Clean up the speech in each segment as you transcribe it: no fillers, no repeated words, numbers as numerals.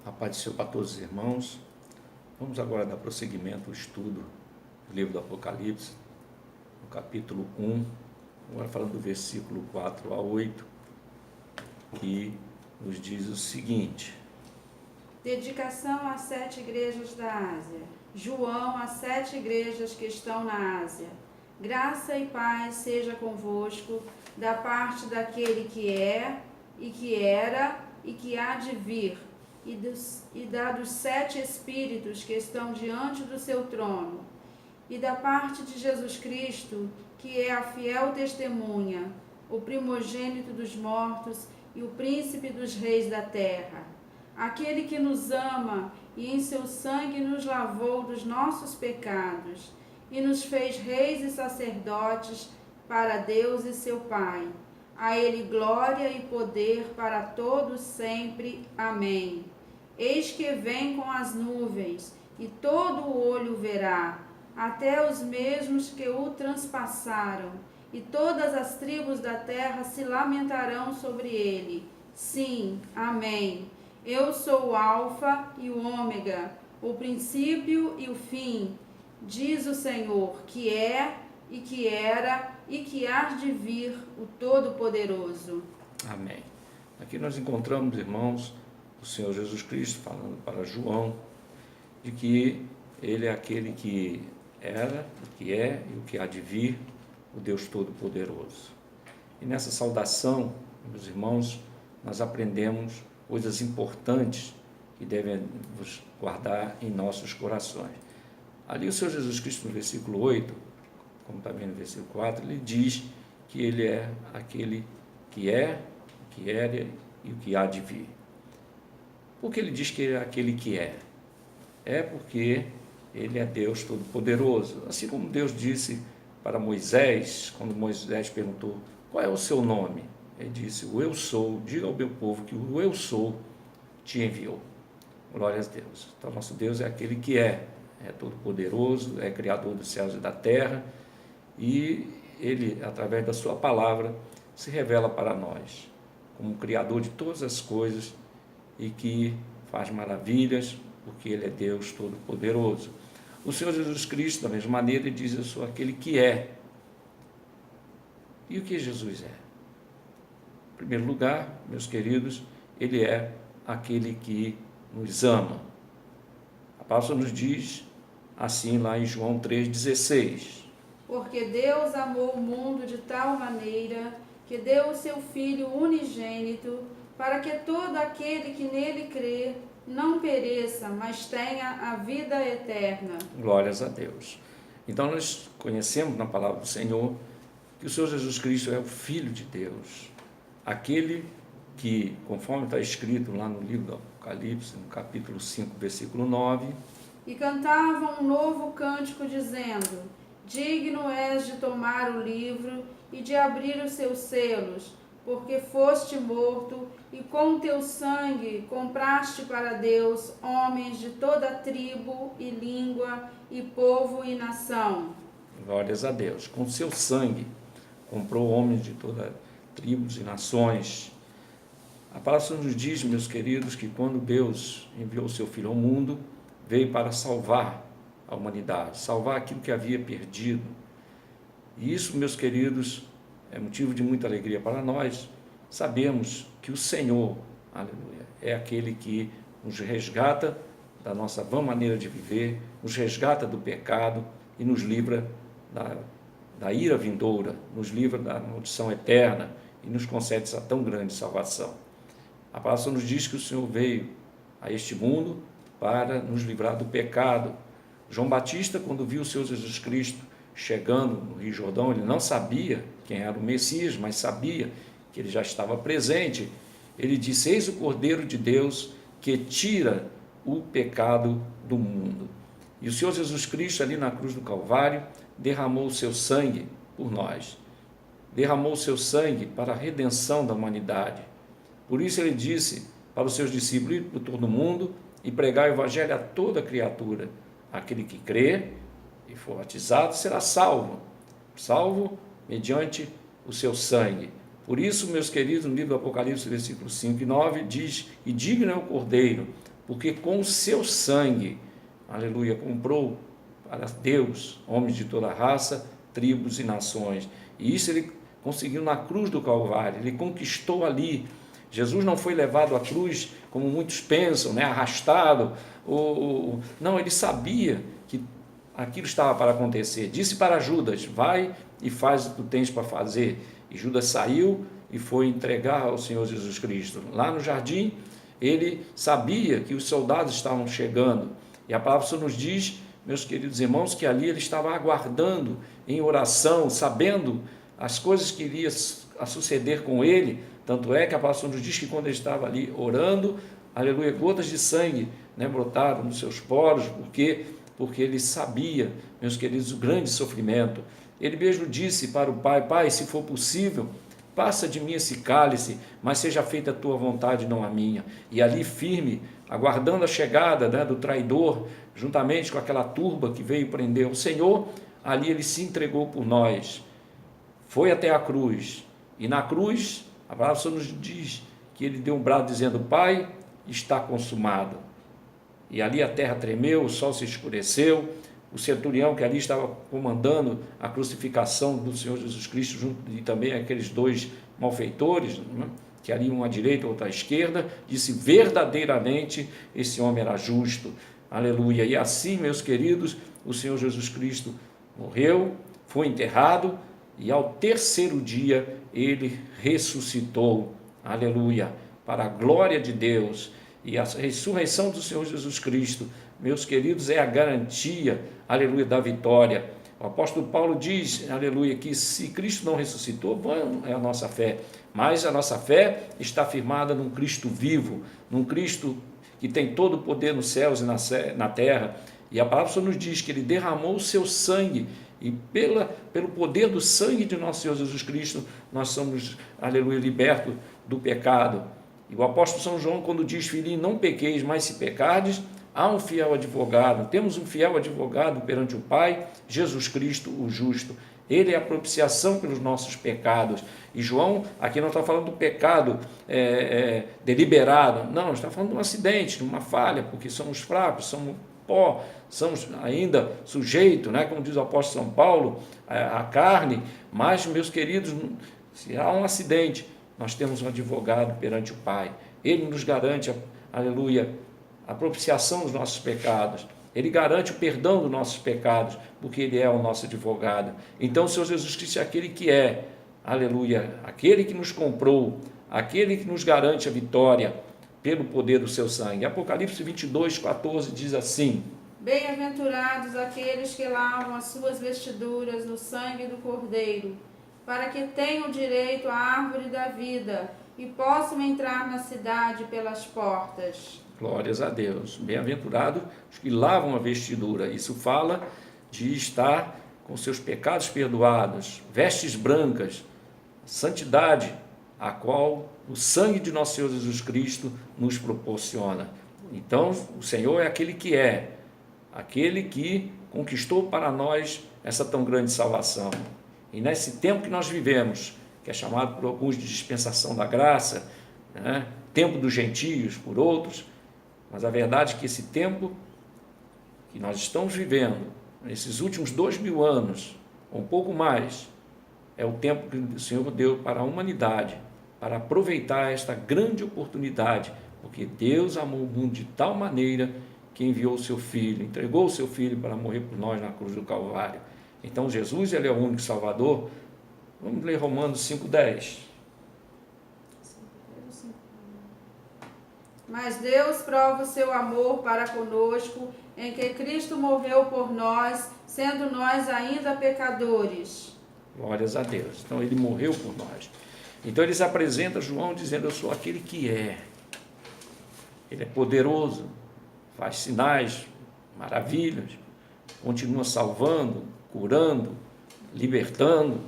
A paz do Senhor para todos os irmãos. Vamos agora dar prosseguimento ao estudo do livro do Apocalipse, no capítulo 1, agora falando do versículo 4 a 8, que nos diz o seguinte: Dedicação às 7 igrejas da Ásia. João, às 7 igrejas que estão na Ásia. Graça e paz seja convosco, da parte daquele que é, e que era, e que há de vir, e da dos 7 Espíritos que estão diante do seu trono, e da parte de Jesus Cristo, que é a fiel testemunha, o primogênito dos mortos e o príncipe dos reis da terra, aquele que nos ama e em seu sangue nos lavou dos nossos pecados e nos fez reis e sacerdotes para Deus e seu Pai. A ele glória e poder para todos sempre. Amém. Eis que vem com as nuvens, e todo o olho verá, até os mesmos que o transpassaram, e todas as tribos da terra se lamentarão sobre ele. Sim, amém. Eu sou o Alfa e o Ômega, o princípio e o fim, diz o Senhor, que é, e que era, e que há de vir, o Todo-Poderoso. Amém. Aqui nós encontramos, irmãos, o Senhor Jesus Cristo falando para João de que ele é aquele que era, o que é e o que há de vir, o Deus Todo-Poderoso. E nessa saudação, meus irmãos, nós aprendemos coisas importantes que devemos guardar em nossos corações. Ali o Senhor Jesus Cristo, no versículo 8, como também no versículo 4, ele diz que ele é aquele que é, o que era e o que há de vir. Por que ele diz que é aquele que é? É porque ele é Deus Todo-Poderoso. Assim como Deus disse para Moisés, quando Moisés perguntou: qual é o seu nome? Ele disse: o eu sou, diga ao meu povo que o eu sou te enviou. Glória a Deus. Então nosso Deus é aquele que é todo-poderoso, é criador dos céus e da terra, e ele, através da sua palavra, se revela para nós como criador de todas as coisas e que faz maravilhas, porque ele é Deus Todo-Poderoso. O Senhor Jesus Cristo, da mesma maneira, ele diz: eu sou aquele que é. E o que Jesus é? Em primeiro lugar, meus queridos, ele é aquele que nos ama. A palavra nos diz assim lá em João 3,16. Porque Deus amou o mundo de tal maneira que deu o seu Filho unigênito, para que todo aquele que nele crê não pereça, mas tenha a vida eterna. Glórias a Deus. Então nós conhecemos na palavra do Senhor que o Senhor Jesus Cristo é o Filho de Deus, aquele que, conforme está escrito lá no livro do Apocalipse, no capítulo 5, versículo 9, e cantavam um novo cântico, dizendo: digno és de tomar o livro e de abrir os seus selos, porque foste morto, e com teu sangue compraste para Deus homens de toda tribo e língua e povo e nação. Glórias a Deus. Com seu sangue comprou homens de toda tribos e nações. A palavra nos diz, meus queridos, que quando Deus enviou o seu Filho ao mundo, veio para salvar a humanidade, salvar aquilo que havia perdido. E isso, meus queridos, é motivo de muita alegria para nós. Sabemos que o Senhor, aleluia, é aquele que nos resgata da nossa vã maneira de viver, nos resgata do pecado e nos livra da ira vindoura, nos livra da maldição eterna e nos concede essa tão grande salvação. A palavra nos diz que o Senhor veio a este mundo para nos livrar do pecado. João Batista, quando viu o Senhor Jesus Cristo chegando no Rio Jordão, ele não sabia quem era o Messias, mas sabia que ele já estava presente. Ele disse: eis o Cordeiro de Deus que tira o pecado do mundo. E o Senhor Jesus Cristo, ali na cruz do Calvário, derramou o seu sangue por nós. Derramou o seu sangue para a redenção da humanidade. Por isso ele disse para os seus discípulos: ir por todo o mundo e pregar o evangelho a toda criatura. Aquele que crê e for batizado será salvo. Salvo mediante o seu sangue. Por isso, meus queridos, no livro do Apocalipse, versículos 5 e 9, diz: e digno é o Cordeiro porque com o seu sangue, aleluia, comprou para Deus homens de toda raça, tribos e nações. E isso ele conseguiu na cruz do Calvário, ele conquistou ali. Jesus não foi levado à cruz, como muitos pensam, né, arrastado. Não, ele sabia que aquilo estava para acontecer. Disse para Judas: vai e faz o que tu tens para fazer. E Judas saiu e foi entregar ao Senhor Jesus Cristo. Lá no jardim, ele sabia que os soldados estavam chegando. E a palavra só nos diz, meus queridos irmãos, que ali ele estava aguardando em oração, sabendo as coisas que iriam a suceder com ele. Tanto é que a palavra nos diz que quando ele estava ali orando, aleluia, gotas de sangue, né, brotaram nos seus poros, porque ele sabia, meus queridos, o grande sofrimento. Ele mesmo disse para o Pai: Pai, se for possível, passa de mim esse cálice, mas seja feita a tua vontade, não a minha. E ali firme, aguardando a chegada, né, do traidor, juntamente com aquela turba que veio prender o Senhor, ali ele se entregou por nós, foi até a cruz, e na cruz, a palavra só nos diz que ele deu um brado dizendo: Pai, está consumado. E ali a terra tremeu, o sol se escureceu, o centurião que ali estava comandando a crucificação do Senhor Jesus Cristo, junto e também aqueles dois malfeitores, né, que ali um à direita, outro à esquerda, disse: verdadeiramente esse homem era justo, aleluia. E assim, meus queridos, o Senhor Jesus Cristo morreu, foi enterrado, e ao terceiro dia ele ressuscitou, aleluia, para a glória de Deus. E a ressurreição do Senhor Jesus Cristo, meus queridos, é a garantia, aleluia, da vitória. O apóstolo Paulo diz, aleluia, que se Cristo não ressuscitou, vã é a nossa fé, mas a nossa fé está firmada num Cristo vivo, num Cristo que tem todo o poder nos céus e na terra. E a palavra só nos diz que ele derramou o seu sangue, e pelo poder do sangue de nosso Senhor Jesus Cristo, nós somos, aleluia, libertos do pecado. E o apóstolo São João, quando diz: filhinho, não pequeis, mas se pecardes, há um fiel advogado. Temos um fiel advogado perante o Pai, Jesus Cristo, o justo. Ele é a propiciação pelos nossos pecados. E João, aqui não está falando do pecado deliberado, não, está falando de um acidente, de uma falha, porque somos fracos, somos pó, somos ainda sujeitos, né, como diz o apóstolo São Paulo, à carne. Mas, meus queridos, se há um acidente, nós temos um advogado perante o Pai. Ele nos garante, aleluia, a propiciação dos nossos pecados. Ele garante o perdão dos nossos pecados, porque Ele é o nosso advogado. Então, o Senhor Jesus Cristo é aquele que é, aleluia, aquele que nos comprou, aquele que nos garante a vitória pelo poder do seu sangue. Apocalipse 22, 14 diz assim: bem-aventurados aqueles que lavam as suas vestiduras no sangue do Cordeiro, para que tenham direito à árvore da vida e possam entrar na cidade pelas portas. Glórias a Deus. Bem-aventurados os que lavam a vestidura. Isso fala de estar com seus pecados perdoados, vestes brancas, santidade, a qual o sangue de nosso Senhor Jesus Cristo nos proporciona. Então, o Senhor é aquele que conquistou para nós essa tão grande salvação. E nesse tempo que nós vivemos, que é chamado por alguns de dispensação da graça, né, tempo dos gentios, por outros, mas a verdade é que esse tempo que nós estamos vivendo, nesses últimos 2000 anos, ou um pouco mais, é o tempo que o Senhor deu para a humanidade, para aproveitar esta grande oportunidade, porque Deus amou o mundo de tal maneira que enviou o seu Filho, entregou o seu Filho para morrer por nós na cruz do Calvário. Então Jesus, ele é o único Salvador. Vamos ler Romanos 5,10. Mas Deus prova o seu amor para conosco, em que Cristo morreu por nós, sendo nós ainda pecadores. Glórias a Deus. Então ele morreu por nós. Então ele se apresenta a João dizendo: eu sou aquele que é. Ele é poderoso, faz sinais, maravilhas, continua salvando, curando, libertando.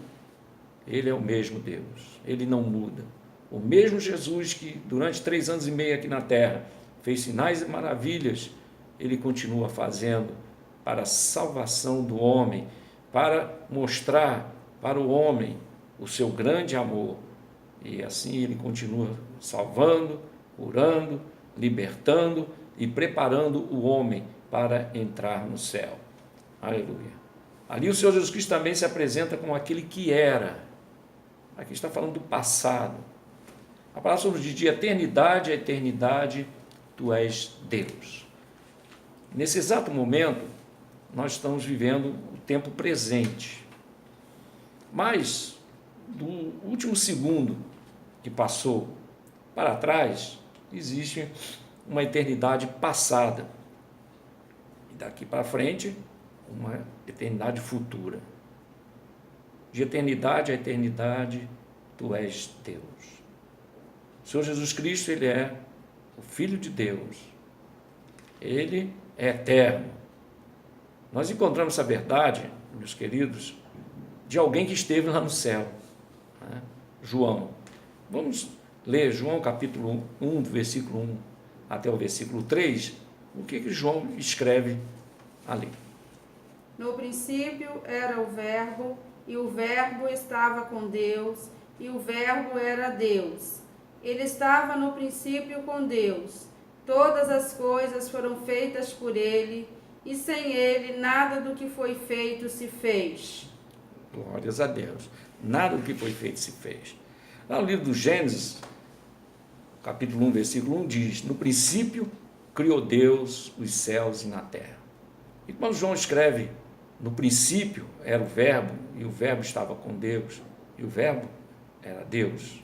Ele é o mesmo Deus, ele não muda. O mesmo Jesus que durante 3 anos e meio aqui na terra fez sinais e maravilhas, ele continua fazendo para a salvação do homem, para mostrar para o homem o seu grande amor. E assim ele continua salvando, curando, libertando e preparando o homem para entrar no céu. Aleluia. Ali o Senhor Jesus Cristo também se apresenta como aquele que era. Aqui está falando do passado. A palavra sobre de eternidade a eternidade, tu és Deus. Nesse exato momento, nós estamos vivendo o tempo presente. Mas, do último segundo que passou para trás, existe uma eternidade passada. E daqui para frente, uma eternidade futura. De eternidade a eternidade, tu és Deus. O Senhor Jesus Cristo, ele é o Filho de Deus. Ele é eterno. Nós encontramos essa verdade, meus queridos, de alguém que esteve lá no céu, né? João. Vamos ler João capítulo 1, do versículo 1 até o versículo 3, o que João escreve ali. No princípio era o Verbo, e o Verbo estava com Deus, e o Verbo era Deus. Ele estava no princípio com Deus. Todas as coisas foram feitas por ele, e sem ele nada do que foi feito se fez. Glórias a Deus. Nada do que foi feito se fez. Lá no livro do Gênesis, capítulo 1, versículo 1, diz: no princípio criou Deus os céus e na terra. E quando João escreve, no princípio era o Verbo, e o Verbo estava com Deus, e o Verbo era Deus.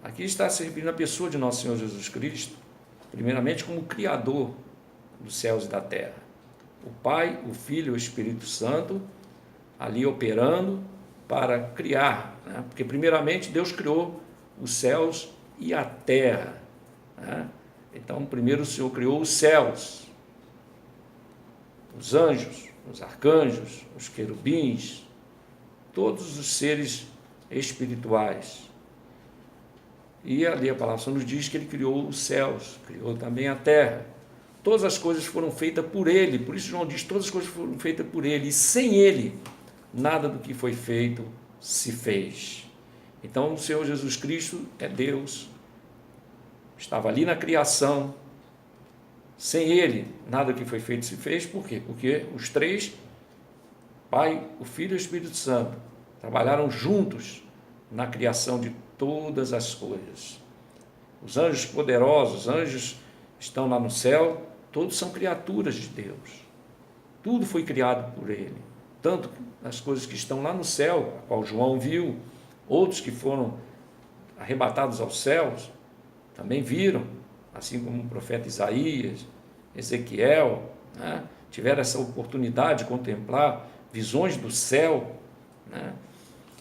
Aqui está se referindo à pessoa de nosso Senhor Jesus Cristo, primeiramente como Criador dos céus e da terra. O Pai, o Filho e o Espírito Santo ali operando para criar, né? Porque primeiramente Deus criou os céus e a terra, né? Então primeiro o Senhor criou os céus, os anjos, os arcanjos, os querubins, todos os seres espirituais. E ali a palavra só nos diz que ele criou os céus, criou também a terra. Todas as coisas foram feitas por ele, por isso João diz, todas as coisas foram feitas por ele, e sem ele, nada do que foi feito se fez. Então o Senhor Jesus Cristo é Deus, estava ali na criação, sem ele, nada do que foi feito se fez. Por quê? Porque os três, Pai, o Filho e o Espírito Santo, trabalharam juntos na criação de todas as coisas. Os anjos poderosos, os anjos estão lá no céu, todos são criaturas de Deus. Tudo foi criado por ele. Tanto as coisas que estão lá no céu, a qual João viu, outros que foram arrebatados aos céus, também viram, assim como o profeta Isaías, Ezequiel, né? Tiveram essa oportunidade de contemplar visões do céu, né?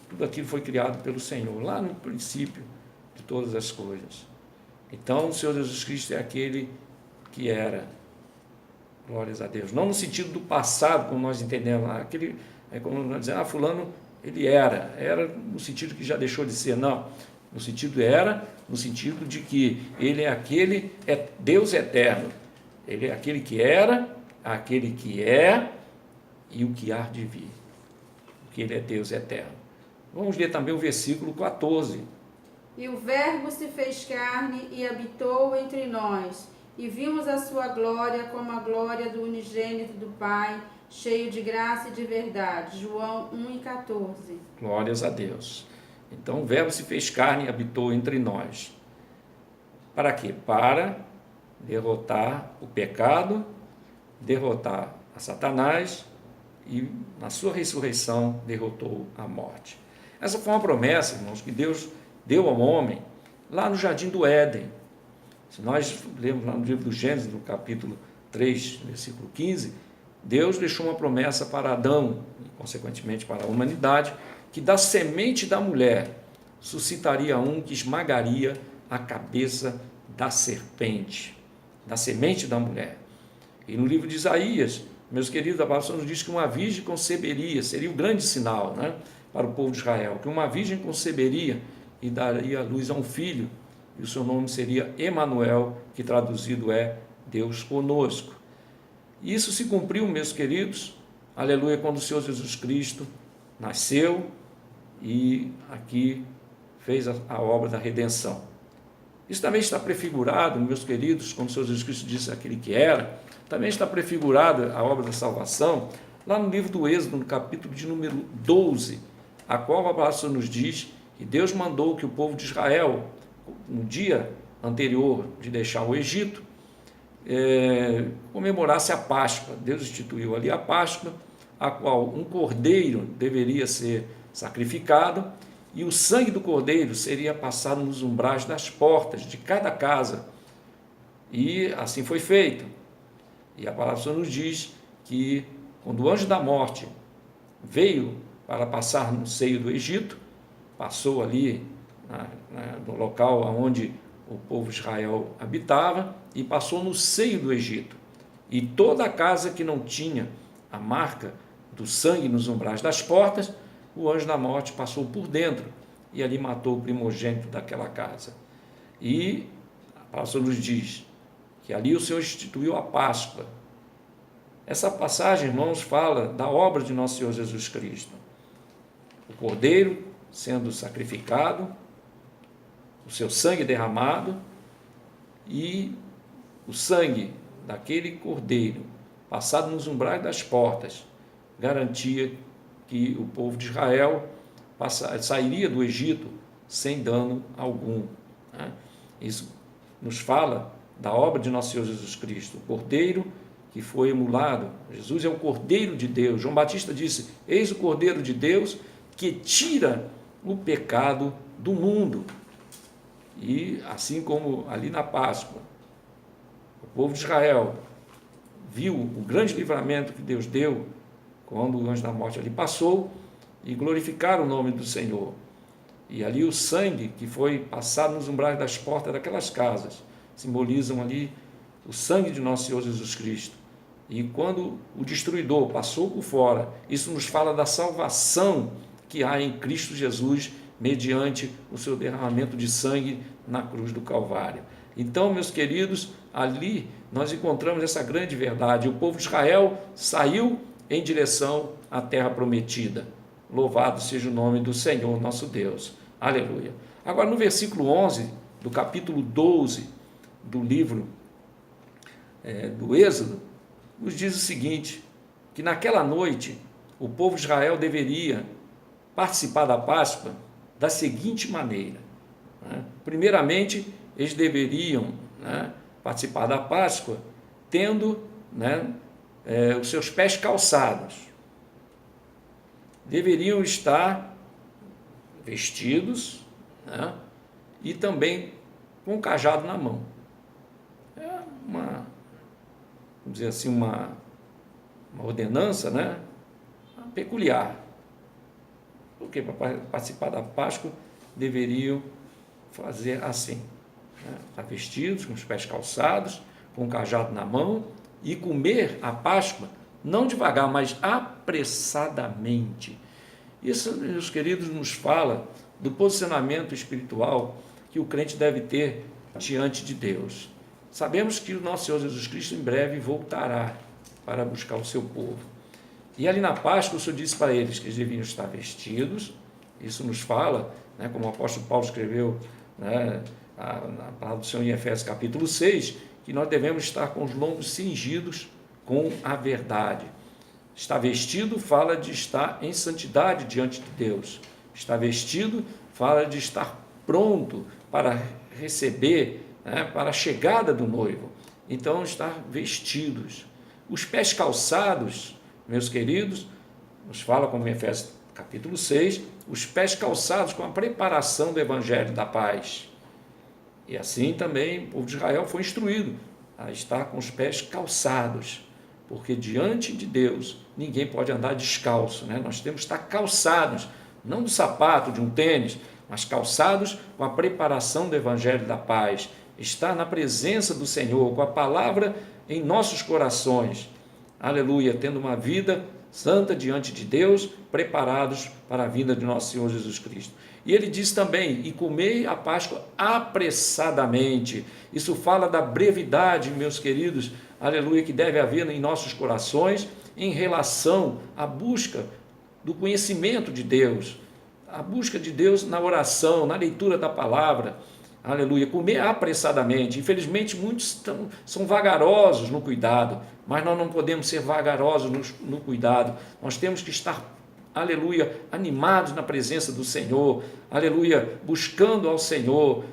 Tudo aquilo foi criado pelo Senhor, lá no princípio de todas as coisas. Então, o Senhor Jesus Cristo é aquele que era, glórias a Deus, não no sentido do passado, como nós entendemos, aquele, é como nós dizemos, fulano, ele era no sentido que já deixou de ser, não, no sentido de que ele é aquele, Deus eterno, ele é aquele que era, aquele que é e o que há de vir, porque ele é Deus eterno. Vamos ler também o versículo 14. E o Verbo se fez carne e habitou entre nós, e vimos a sua glória como a glória do unigênito do Pai, cheio de graça e de verdade. João 1,14. Glórias a Deus. Então o Verbo se fez carne e habitou entre nós. Para quê? Para derrotar o pecado, derrotar a Satanás e, na sua ressurreição, derrotou a morte. Essa foi uma promessa, irmãos, que Deus deu ao homem lá no Jardim do Éden. Se nós lermos lá no livro do Gênesis, no capítulo 3, versículo 15, Deus deixou uma promessa para Adão, e consequentemente para a humanidade, que da semente da mulher suscitaria um que esmagaria a cabeça da serpente, da semente da mulher. E no livro de Isaías, meus queridos, a palavra nos diz que uma virgem conceberia, seria o grande sinal, né, para o povo de Israel, que uma virgem conceberia e daria à luz a um filho, e o seu nome seria Emanuel, que traduzido é Deus conosco. E isso se cumpriu, meus queridos, aleluia, quando o Senhor Jesus Cristo nasceu e aqui fez a obra da redenção. Isso também está prefigurado, meus queridos, como o Senhor Jesus Cristo disse, aquele que era, também está prefigurada a obra da salvação, lá no livro do Êxodo, no capítulo de número 12, a qual a palavra nos diz que Deus mandou que o povo de Israel, no dia anterior de deixar o Egito, comemorasse a Páscoa. Deus instituiu ali a Páscoa, a qual um cordeiro deveria ser sacrificado, e o sangue do cordeiro seria passado nos umbrais das portas de cada casa. E assim foi feito. E a palavra do Senhor nos diz que quando o anjo da morte veio para passar no seio do Egito, passou ali no local onde o povo de Israel habitava e passou no seio do Egito. E toda a casa que não tinha a marca do sangue nos umbrais das portas, o anjo da morte passou por dentro e ali matou o primogênito daquela casa. E a palavra nos diz que ali o Senhor instituiu a Páscoa. Essa passagem, irmãos, fala da obra de nosso Senhor Jesus Cristo. O cordeiro sendo sacrificado, o seu sangue derramado, e o sangue daquele cordeiro passado nos umbrais das portas garantia que o povo de Israel sairia do Egito sem dano algum. Isso nos fala da obra de nosso Senhor Jesus Cristo, o cordeiro que foi imolado. Jesus é o Cordeiro de Deus. João Batista disse: eis o Cordeiro de Deus que tira o pecado do mundo. E assim como ali na Páscoa, o povo de Israel viu o grande livramento que Deus deu quando o anjo da morte ali passou, e glorificaram o nome do Senhor. E ali o sangue que foi passado nos umbrais das portas daquelas casas simbolizam ali o sangue de nosso Senhor Jesus Cristo. E quando o destruidor passou por fora, isso nos fala da salvação que há em Cristo Jesus, mediante o seu derramamento de sangue na cruz do Calvário. Então, meus queridos, ali nós encontramos essa grande verdade. O povo de Israel saiu em direção à terra prometida. Louvado seja o nome do Senhor nosso Deus. Aleluia. Agora, no versículo 11 do capítulo 12 do livro do Êxodo, nos diz o seguinte, que naquela noite o povo de Israel deveria participar da Páscoa da seguinte maneira. Primeiramente, eles deveriam participar da Páscoa tendo os seus pés calçados. Deveriam estar vestidos e também com um cajado na mão. É vamos dizer assim, uma ordenança peculiar. Porque para participar da Páscoa deveriam fazer assim, estar vestidos, com os pés calçados, com um cajado na mão, e comer a Páscoa, não devagar, mas apressadamente. Isso, meus queridos, nos fala do posicionamento espiritual que o crente deve ter diante de Deus. Sabemos que o nosso Senhor Jesus Cristo em breve voltará para buscar o seu povo. E ali na Páscoa o Senhor disse para eles que eles deviam estar vestidos. Isso nos fala, como o apóstolo Paulo escreveu na palavra do Senhor em Efésios capítulo 6, que nós devemos estar com os lombos cingidos com a verdade. Estar vestido fala de estar em santidade diante de Deus. Estar vestido fala de estar pronto para receber, para a chegada do noivo. Então, estar vestidos. Os pés calçados, meus queridos, nos fala, como em Efésios capítulo 6, os pés calçados com a preparação do Evangelho da paz. E assim também o povo de Israel foi instruído a estar com os pés calçados, porque diante de Deus ninguém pode andar descalço, Nós temos que estar calçados, não do sapato, de um tênis, mas calçados com a preparação do Evangelho da paz, estar na presença do Senhor, com a palavra em nossos corações, aleluia, tendo uma vida santa diante de Deus, preparados para a vinda de nosso Senhor Jesus Cristo. E ele diz também, e comei a Páscoa apressadamente. Isso fala da brevidade, meus queridos, aleluia, que deve haver em nossos corações em relação à busca do conhecimento de Deus, a busca de Deus na oração, na leitura da palavra, aleluia, comer apressadamente. Infelizmente, muitos são vagarosos no cuidado, mas nós não podemos ser vagarosos no cuidado. Nós temos que estar, aleluia, animados na presença do Senhor, aleluia, buscando ao Senhor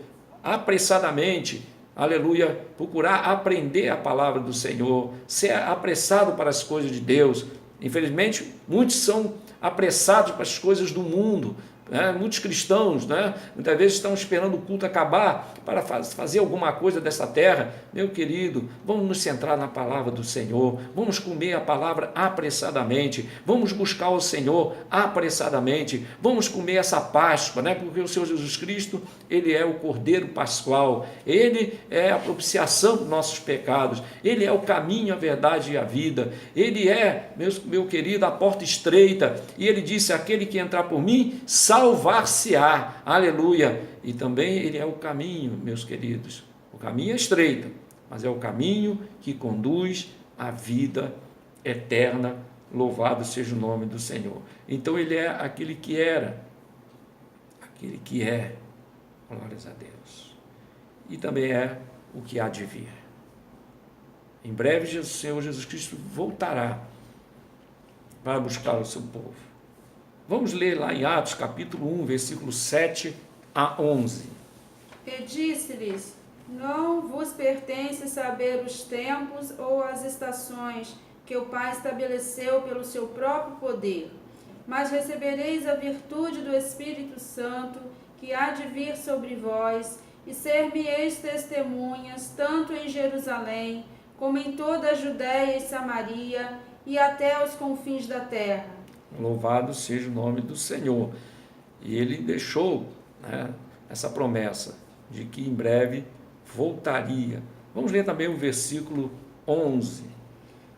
apressadamente, aleluia, procurar aprender a palavra do Senhor, ser apressado para as coisas de Deus. Infelizmente, muitos são apressados para as coisas do mundo. Muitos cristãos, muitas vezes estão esperando o culto acabar para fazer alguma coisa dessa terra. Meu querido, vamos nos centrar na palavra do Senhor, vamos comer a palavra apressadamente, vamos buscar o Senhor apressadamente, vamos comer essa Páscoa, porque o Senhor Jesus Cristo, Ele é o Cordeiro Pascual, Ele é a propiciação dos nossos pecados, Ele é o caminho, a verdade e a vida, Ele é, meu querido, a porta estreita, e Ele disse: aquele que entrar por mim, salvar-se-á, aleluia. E também Ele é o caminho, meus queridos. O caminho é estreito, mas é o caminho que conduz à vida eterna. Louvado seja o nome do Senhor. Então Ele é aquele que era, aquele que é, glórias a Deus, e também é o que há de vir. Em breve o Senhor Jesus Cristo voltará para buscar o seu povo. Vamos ler lá em Atos capítulo 1, versículo 7 a 11. E disse-lhes: não vos pertence saber os tempos ou as estações que o Pai estabeleceu pelo seu próprio poder, mas recebereis a virtude do Espírito Santo, que há de vir sobre vós, e ser-me-eis testemunhas, tanto em Jerusalém, como em toda a Judéia e Samaria, e até aos confins da terra. Louvado seja o nome do Senhor. E Ele deixou essa promessa de que em breve voltaria. Vamos ler também o versículo 11.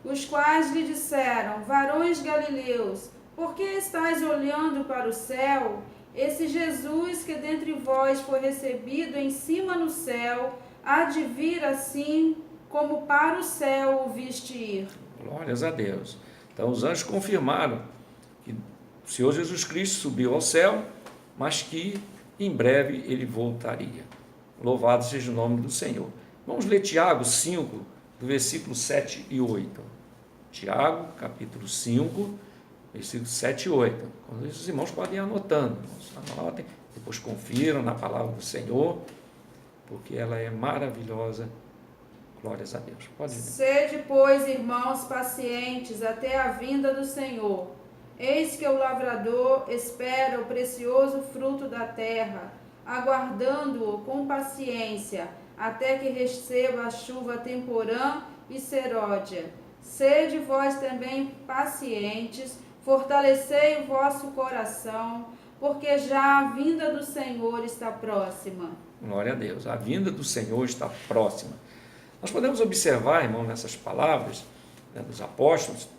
Os quais lhe disseram: varões galileus, por que estáis olhando para o céu? Esse Jesus que dentre vós foi recebido em cima no céu, há de vir assim como para o céu o viste ir. Glórias a Deus. Então os anjos confirmaram que o Senhor Jesus Cristo subiu ao céu, mas que em breve Ele voltaria. Louvado seja o nome do Senhor. Vamos ler Tiago 5, do versículo 7 e 8. Tiago, capítulo 5, versículos 7 e 8. Quando os irmãos podem ir anotando, anotem, depois confiram na palavra do Senhor, porque ela é maravilhosa. Glórias a Deus. Pode ir. Sede, pois, irmãos, pacientes até a vinda do Senhor. Eis que o lavrador espera o precioso fruto da terra, aguardando-o com paciência, até que receba a chuva temporã e seródia. Sede vós também pacientes, fortalecei o vosso coração, porque já a vinda do Senhor está próxima. Glória a Deus, a vinda do Senhor está próxima. Nós podemos observar, irmão, nessas palavras dos apóstolos,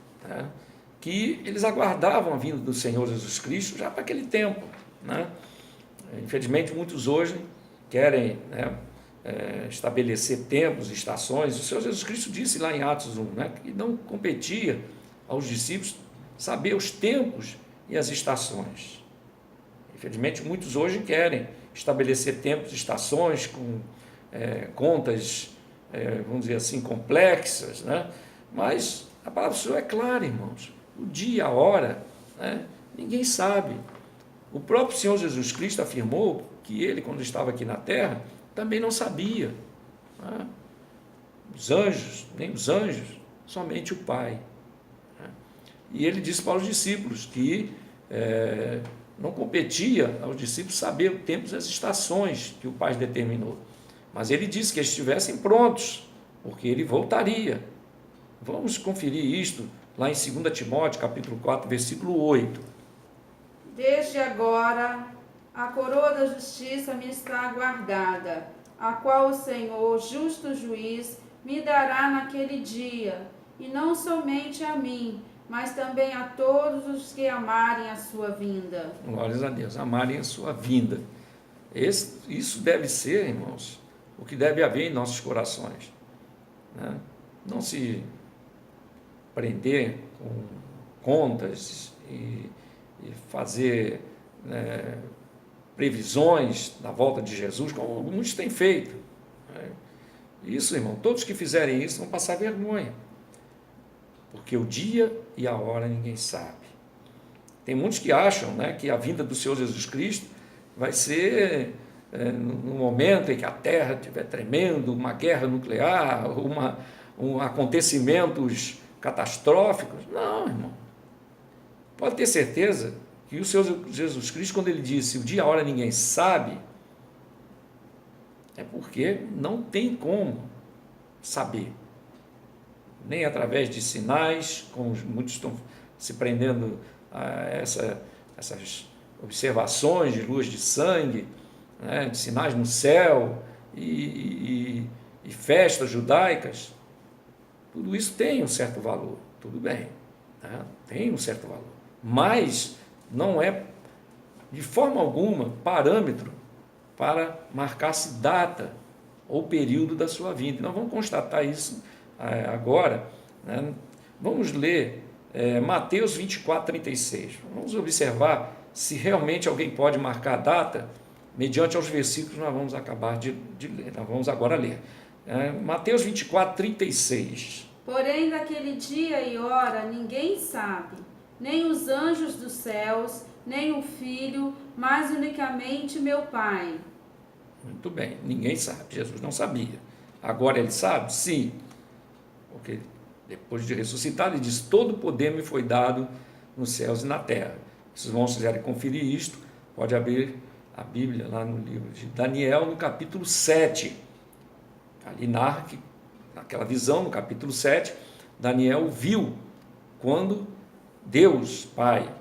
que eles aguardavam a vinda do Senhor Jesus Cristo já para aquele tempo. Infelizmente, muitos hoje querem estabelecer tempos, estações. O Senhor Jesus Cristo disse lá em Atos 1, que não competia aos discípulos saber os tempos e as estações. Infelizmente, muitos hoje querem estabelecer tempos e estações com contas, vamos dizer assim, complexas, mas a palavra do Senhor é clara, irmãos. O dia, a hora, ninguém sabe. O próprio Senhor Jesus Cristo afirmou que Ele, quando estava aqui na terra, também não sabia. Os anjos, nem os anjos, somente o Pai. E Ele disse para os discípulos que não competia aos discípulos saber o tempo e as estações que o Pai determinou. Mas Ele disse que eles estivessem prontos, porque Ele voltaria. Vamos conferir isto lá em 2 Timóteo, capítulo 4, versículo 8. Desde agora, a coroa da justiça me está aguardada, a qual o Senhor, justo juiz, me dará naquele dia, e não somente a mim, mas também a todos os que amarem a sua vinda. Glórias a Deus, amarem a sua vinda. Isso deve ser, irmãos, o que deve haver em nossos corações. Não se prender com contas e fazer previsões da volta de Jesus, como muitos têm feito. Isso, irmão, todos que fizerem isso vão passar vergonha, porque o dia e a hora ninguém sabe. Tem muitos que acham, né, que a vinda do Senhor Jesus Cristo vai ser no momento em que a Terra estiver tremendo, uma guerra nuclear, acontecimentos catastróficos. Não, irmão. Pode ter certeza que o Senhor Jesus Cristo, quando ele disse o dia e a hora ninguém sabe, é porque não tem como saber. Nem através de sinais, como muitos estão se prendendo a essas observações de luas de sangue, né, de sinais no céu e festas judaicas. Tudo isso tem um certo valor, tudo bem, né? Tem um certo valor, mas não é de forma alguma parâmetro para marcar-se data ou período da sua vinda. Nós vamos constatar isso agora, né? Vamos ler Mateus 24, 36. Vamos observar se realmente alguém pode marcar a data mediante aos versículos que nós vamos acabar de ler. Nós vamos agora ler. Mateus 24, 36. Porém, daquele dia e hora ninguém sabe, nem os anjos dos céus, nem o Filho, mas unicamente meu Pai. Muito bem, ninguém sabe. Jesus não sabia. Agora ele sabe? Sim. Porque depois de ressuscitar, ele diz: todo poder me foi dado nos céus e na terra. Se os irmãos quiserem conferir isto, pode abrir a Bíblia lá no livro de Daniel, no capítulo 7. Ali narra que, naquela visão, no capítulo 7, Daniel viu quando Deus, Pai,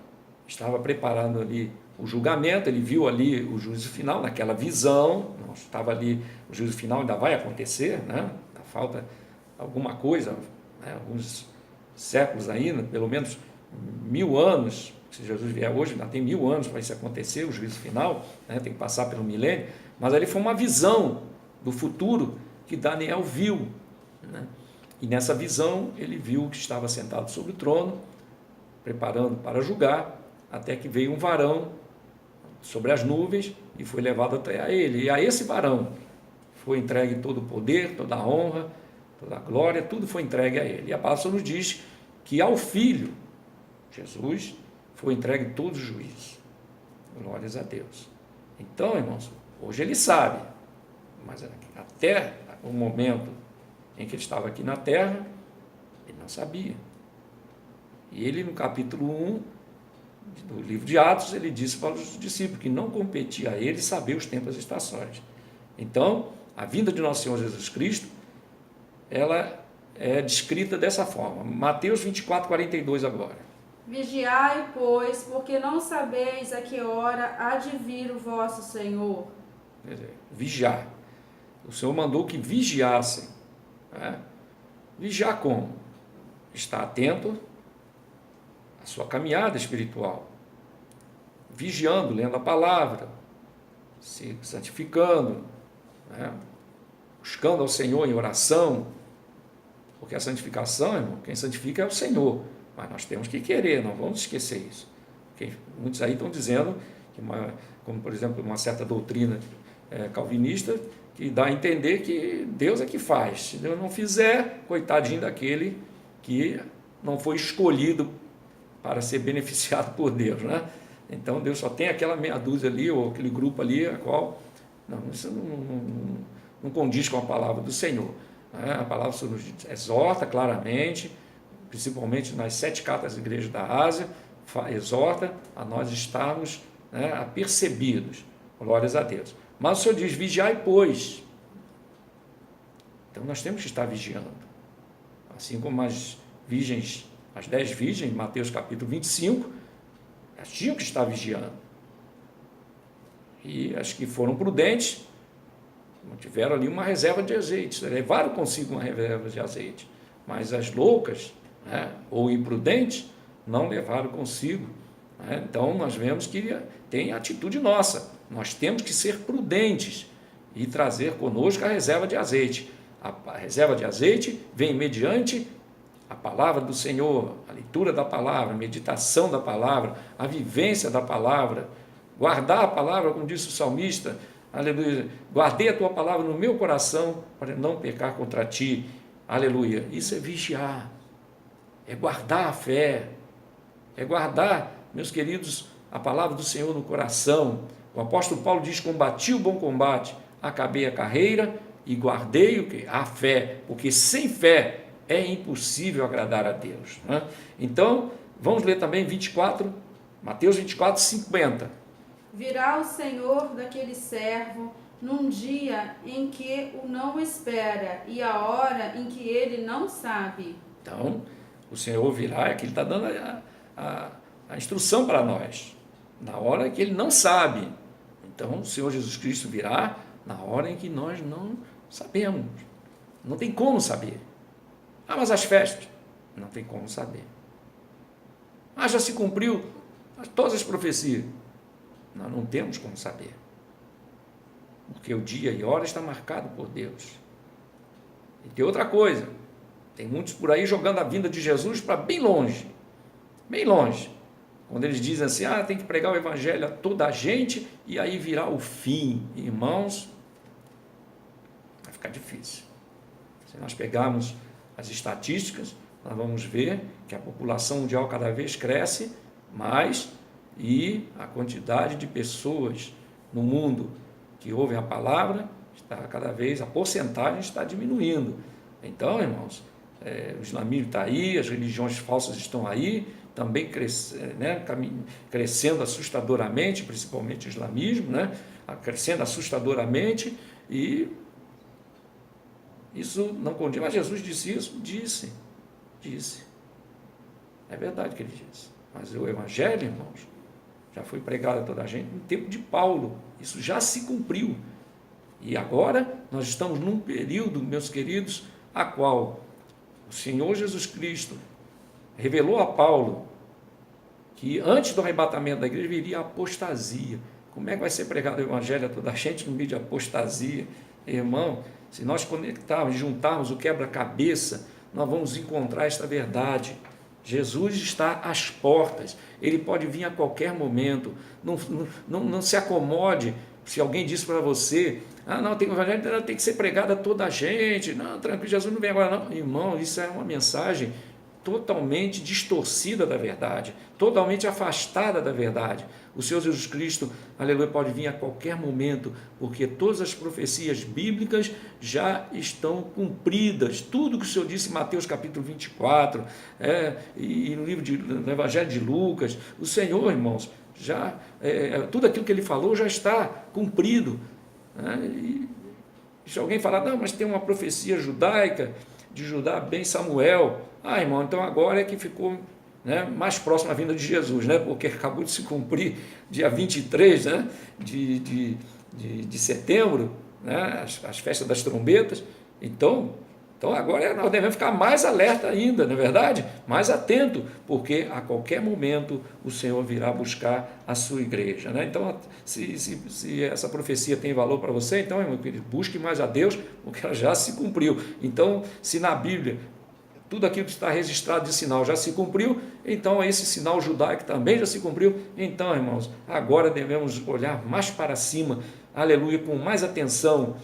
estava preparando ali o julgamento, ele viu ali o juízo final, naquela visão, não estava ali, o juízo final ainda vai acontecer, né? Ainda falta alguma coisa, né? Alguns séculos ainda, pelo menos 1000 anos, se Jesus vier hoje, ainda tem 1000 anos para isso acontecer, o juízo final, né? Tem que passar pelo milênio, mas ali foi uma visão do futuro que Daniel viu, né? E nessa visão ele viu que estava sentado sobre o trono, preparando para julgar, até que veio um varão sobre as nuvens e foi levado até a ele. E a esse varão foi entregue todo o poder, toda a honra, toda a glória, tudo foi entregue a ele. E a palavra nos diz que ao Filho, Jesus, foi entregue todo o juízo. Glórias a Deus. Então, irmãos, hoje ele sabe, mas até o momento em que ele estava aqui na terra, ele não sabia. E ele, no capítulo 1 do livro de Atos, ele disse para os discípulos que não competia a ele saber os tempos e as estações. Então, a vinda de nosso Senhor Jesus Cristo, ela é descrita dessa forma. Mateus 24, 42 agora. Vigiai, pois, porque não sabeis a que hora há de vir o vosso Senhor. Quer dizer, vigiar. O Senhor mandou que vigiassem. Né? Vigiar como? Estar atento à sua caminhada espiritual. Vigiando, lendo a palavra, se santificando, né? Buscando ao Senhor em oração, porque a santificação, irmão, quem santifica é o Senhor, mas nós temos que querer, não vamos esquecer isso. Porque muitos aí estão dizendo, como por exemplo uma certa doutrina calvinista, que dá a entender que Deus é que faz. Se Deus não fizer, coitadinho daquele que não foi escolhido para ser beneficiado por Deus, né? Então Deus só tem aquela meia dúzia ali, ou aquele grupo ali, a qual isso não condiz com a palavra do Senhor. Né? A palavra do Senhor nos exorta claramente, principalmente nas 7 cartas das igrejas da Ásia, exorta a nós estarmos, né, apercebidos. Glórias a Deus. Mas o Senhor diz: vigiai, pois. Então nós temos que estar vigiando. Assim como as virgens, as 10 virgens, em Mateus capítulo 25, elas tinham que estar vigiando. E as que foram prudentes, tiveram ali uma reserva de azeite, levaram consigo uma reserva de azeite. Mas as loucas, né, ou imprudentes, não levaram consigo. Né? Então nós vemos que tem atitude nossa. Nós temos que ser prudentes e trazer conosco a reserva de azeite. A reserva de azeite vem mediante a palavra do Senhor, a leitura da palavra, a meditação da palavra, a vivência da palavra, Guardar a palavra, como disse o salmista, aleluia, guardei a tua palavra no meu coração para não pecar contra ti, aleluia. Isso é vigiar, é guardar a fé, é guardar, meus queridos, a palavra do Senhor no coração. O apóstolo Paulo diz: combati o bom combate, acabei a carreira e guardei o quê? A fé, porque sem fé é impossível agradar a Deus, né? Então, vamos ler também Mateus 24, 50. Virá o Senhor daquele servo num dia em que o não espera e a hora em que ele não sabe. Então, o Senhor virá, é que Ele está dando a instrução para nós, na hora que Ele não sabe. Então, o Senhor Jesus Cristo virá na hora em que nós não sabemos. Não tem como saber. Ah, mas as festas? Não tem como saber. Ah, já se cumpriu todas as profecias? Nós não temos como saber. Porque o dia e hora está marcado por Deus. E tem outra coisa. Tem muitos por aí jogando a vinda de Jesus para bem longe. Bem longe. Quando eles dizem assim, tem que pregar o evangelho a toda a gente e aí virá o fim. Irmãos, vai ficar difícil. Se nós pegarmos as estatísticas, nós vamos ver que a população mundial cada vez cresce mais e a quantidade de pessoas no mundo que ouvem a palavra está cada vez, a porcentagem está diminuindo. Então, irmãos, o islamismo está aí, as religiões falsas estão aí, também crescendo assustadoramente, principalmente o islamismo, crescendo assustadoramente, e isso não condiz. Mas Jesus disse isso? Disse. É verdade que ele disse. Mas o evangelho, irmãos, já foi pregado a toda a gente no tempo de Paulo. Isso já se cumpriu. E agora nós estamos num período, meus queridos, a qual o Senhor Jesus Cristo revelou a Paulo que antes do arrebatamento da igreja viria a apostasia. Como é que vai ser pregado o evangelho a toda a gente no meio de apostasia? Irmão, se nós conectarmos, juntarmos o quebra-cabeça, nós vamos encontrar esta verdade. Jesus está às portas, ele pode vir a qualquer momento. Não se acomode se alguém disse para você: não, tem o evangelho, tem que ser pregado a toda a gente. Não, tranquilo, Jesus não vem agora não. Irmão, isso é uma mensagem totalmente distorcida da verdade, totalmente afastada da verdade. O Senhor Jesus Cristo, aleluia, pode vir a qualquer momento, porque todas as profecias bíblicas já estão cumpridas. Tudo que o Senhor disse em Mateus capítulo 24, e no Evangelho de Lucas, o Senhor, irmãos, tudo aquilo que ele falou já está cumprido. E se alguém falar: não, mas tem uma profecia judaica, de Judá ben Samuel. Irmão, então agora é que ficou mais próximo à vinda de Jesus, porque acabou de se cumprir dia 23 de setembro, as festas das trombetas. Então agora nós devemos ficar mais alerta ainda, não é verdade? Mais atento, porque a qualquer momento o Senhor virá buscar a sua igreja. Então, se essa profecia tem valor para você, então, irmão querido, busque mais a Deus, porque ela já se cumpriu. Então, se na Bíblia tudo aquilo que está registrado de sinal já se cumpriu, então esse sinal judaico também já se cumpriu. Então, irmãos, agora devemos olhar mais para cima, aleluia, com mais atenção,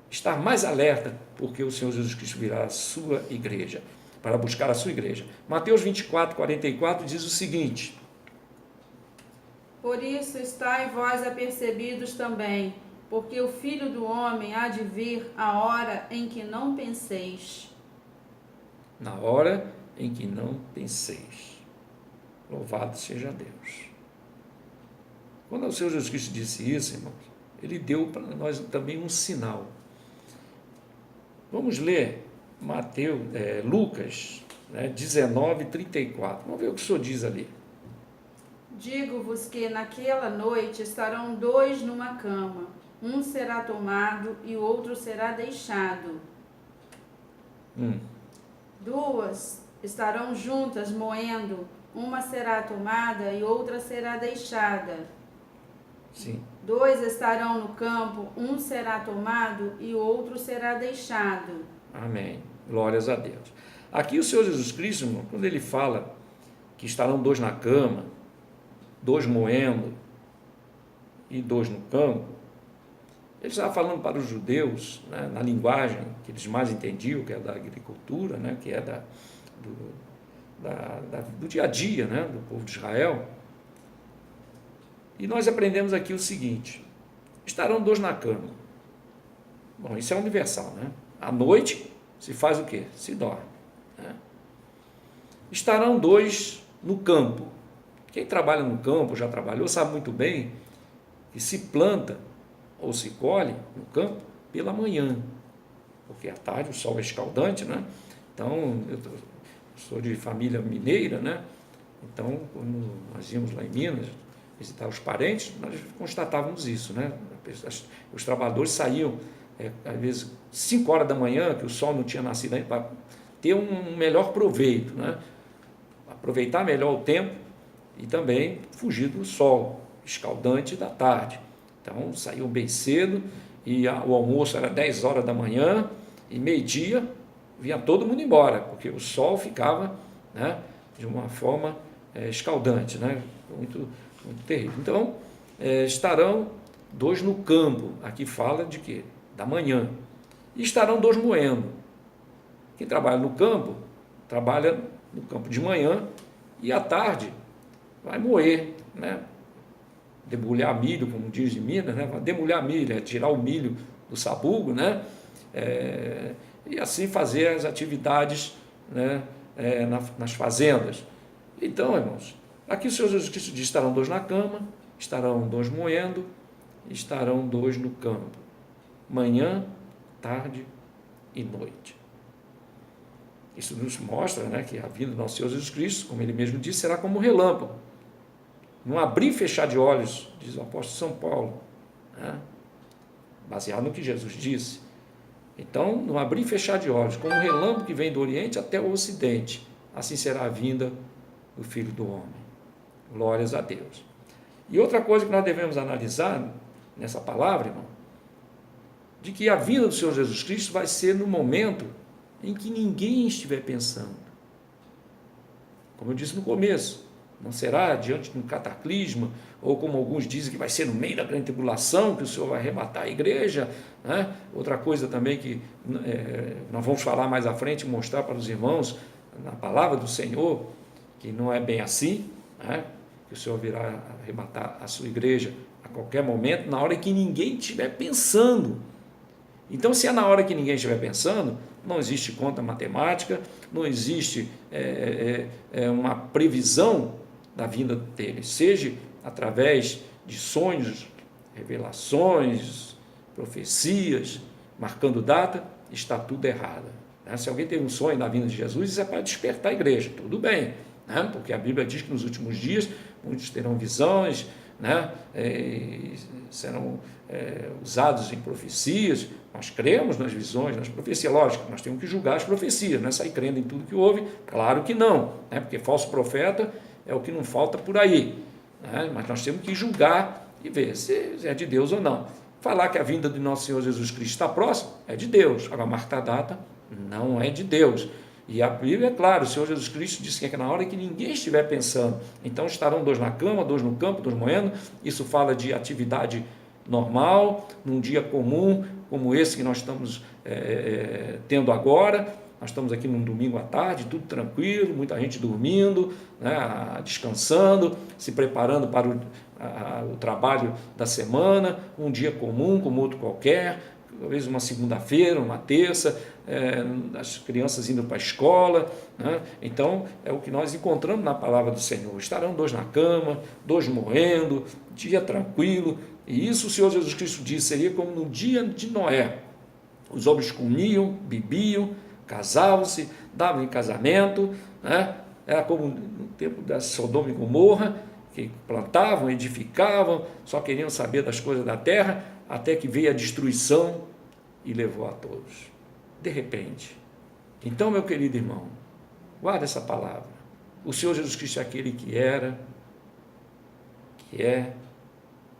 estar mais alerta, porque o Senhor Jesus Cristo virá à sua igreja, para buscar a sua igreja. Mateus 24, 44 diz o seguinte: por isso estai vós apercebidos também, porque o Filho do Homem há de vir a hora em que não penseis. Na hora em que não penseis. Louvado seja Deus. Quando o Senhor Jesus Cristo disse isso, irmãos, ele deu para nós também um sinal. Vamos ler Lucas 19, 34. Vamos ver o que o Senhor diz ali. Digo-vos que naquela noite estarão dois numa cama, um será tomado e o outro será deixado. Duas estarão juntas moendo, uma será tomada e outra será deixada. Sim. Dois estarão no campo, um será tomado e o outro será deixado. Amém. Glórias a Deus. Aqui o Senhor Jesus Cristo, irmão, quando ele fala que estarão dois na cama, dois moendo, e 2 no campo, ele estava falando para os judeus, né, na linguagem que eles mais entendiam, que é da agricultura, né, que é do dia a dia, né, do povo de Israel. E nós aprendemos aqui o seguinte: estarão 2 na cama. Bom, isso é universal, né? À noite se faz o quê? Se dorme, né? Estarão 2 no campo. Quem trabalha no campo, já trabalhou, sabe muito bem que se planta ou se colhe no campo pela manhã, porque à tarde o sol é escaldante, né? Então, eu sou de família mineira, né? Então, quando nós íamos lá em Minas visitar os parentes, nós constatávamos isso, né? Os trabalhadores saíam, às vezes, 5 horas da manhã, que o sol não tinha nascido ainda, para ter um melhor proveito, né? Aproveitar melhor o tempo e também fugir do sol escaldante da tarde. Então, saíam bem cedo e o almoço era 10 horas da manhã e meio-dia vinha todo mundo embora, porque o sol ficava, né, de uma forma escaldante, né? Muito terrível. Então, estarão 2 no campo. Aqui fala de quê? Da manhã. E estarão 2 moendo. Quem trabalha no campo, trabalha no campo de manhã e à tarde vai moer, né? Debulhar milho, como diz em Minas, né? Debulhar milho, tirar o milho do sabugo, né? E assim fazer as atividades, né? Nas fazendas. Então, irmãos, aqui o Senhor Jesus Cristo diz: estarão 2 na cama, estarão 2 moendo, estarão 2 no campo, manhã, tarde e noite. Isso nos mostra, né, que a vinda do nosso Senhor Jesus Cristo, como ele mesmo disse, será como um relâmpago. Num abrir e fechar de olhos, diz o apóstolo São Paulo, né, baseado no que Jesus disse. Então, no abrir e fechar de olhos, como um relâmpago que vem do Oriente até o Ocidente, assim será a vinda do Filho do Homem. Glórias a Deus. E outra coisa que nós devemos analisar nessa palavra, irmão, de que a vinda do Senhor Jesus Cristo vai ser no momento em que ninguém estiver pensando. Como eu disse no começo, não será diante de um cataclisma, ou como alguns dizem que vai ser no meio da grande tribulação, que o Senhor vai arrebatar a igreja, né? Outra coisa também que nós vamos falar mais à frente, mostrar para os irmãos, na palavra do Senhor, que não é bem assim, né? Que o Senhor virá arrebatar a sua igreja a qualquer momento, na hora que ninguém estiver pensando. Então, se é na hora que ninguém estiver pensando, não existe conta matemática, não existe uma previsão da vinda dele, seja através de sonhos, revelações, profecias, marcando data, está tudo errado. Né? Se alguém tem um sonho da vinda de Jesus, isso é para despertar a igreja, tudo bem, né? Porque a Bíblia diz que nos últimos dias muitos terão visões, né? Serão usados em profecias. Nós cremos nas visões, nas profecias. Lógico, nós temos que julgar as profecias, não é sair crendo em tudo que houve, claro que não, né? Porque falso profeta é o que não falta por aí, né? Mas nós temos que julgar e ver se é de Deus ou não. Falar que a vinda de nosso Senhor Jesus Cristo está próxima é de Deus, agora marcar a data não é de Deus. E a Bíblia é claro, o Senhor Jesus Cristo disse que é na hora que ninguém estiver pensando. Então estarão 2 na cama, 2 no campo, 2 moendo. Isso fala de atividade normal, num dia comum, como esse que nós estamos tendo agora. Nós estamos aqui num domingo à tarde, tudo tranquilo, muita gente dormindo, né, descansando, se preparando para o trabalho da semana, um dia comum como outro qualquer, talvez uma segunda-feira, uma terça, as crianças indo para a escola, né? Então é o que nós encontramos na palavra do Senhor: estarão 2 na cama, 2 moendo, dia tranquilo. E isso o Senhor Jesus Cristo disse, seria como no dia de Noé: os homens comiam, bebiam, casavam-se, davam em casamento, né? Era como no tempo da Sodoma e Gomorra, que plantavam, edificavam, só queriam saber das coisas da terra, até que veio a destruição e levou a todos, de repente. Então, meu querido irmão, guarda essa palavra: o Senhor Jesus Cristo é aquele que era, que é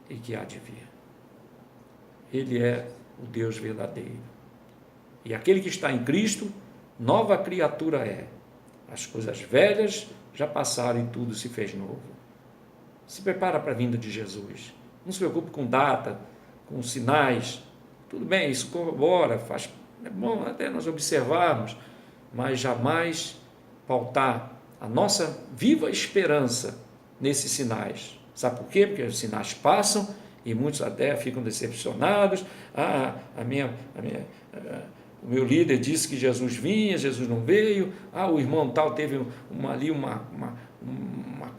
e que há de vir. Ele é o Deus verdadeiro. E aquele que está em Cristo, nova criatura é. As coisas velhas já passaram e tudo se fez novo. Se prepara para a vinda de Jesus. Não se preocupe com data, com sinais. Tudo bem, isso corrobora, é bom até nós observarmos, mas jamais pautar a nossa viva esperança nesses sinais. Sabe por quê? Porque os sinais passam e muitos até ficam decepcionados. O meu líder disse que Jesus vinha, Jesus não veio. O irmão tal teve uma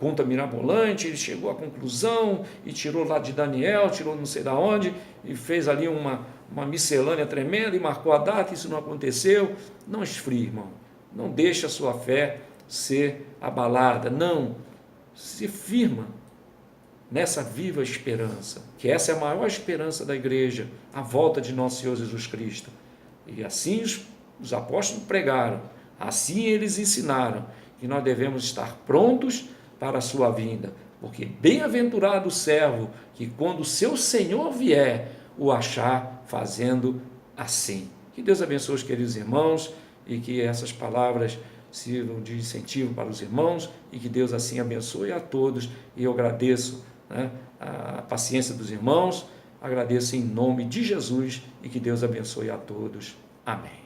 conta mirabolante, ele chegou à conclusão e tirou lá de Daniel, tirou não sei de onde, e fez ali uma miscelânea tremenda e marcou a data, isso não aconteceu. Não esfrie, irmão. Não deixe a sua fé ser abalada. Não. Se firma nessa viva esperança, que essa é a maior esperança da igreja, a volta de nosso Senhor Jesus Cristo. E assim os apóstolos pregaram, assim eles ensinaram, que nós devemos estar prontos para a sua vinda, porque bem-aventurado o servo que quando o seu Senhor vier, o achar fazendo assim. Que Deus abençoe os queridos irmãos e que essas palavras sirvam de incentivo para os irmãos e que Deus assim abençoe a todos. E eu agradeço a paciência dos irmãos, agradeço em nome de Jesus e que Deus abençoe a todos. Amém.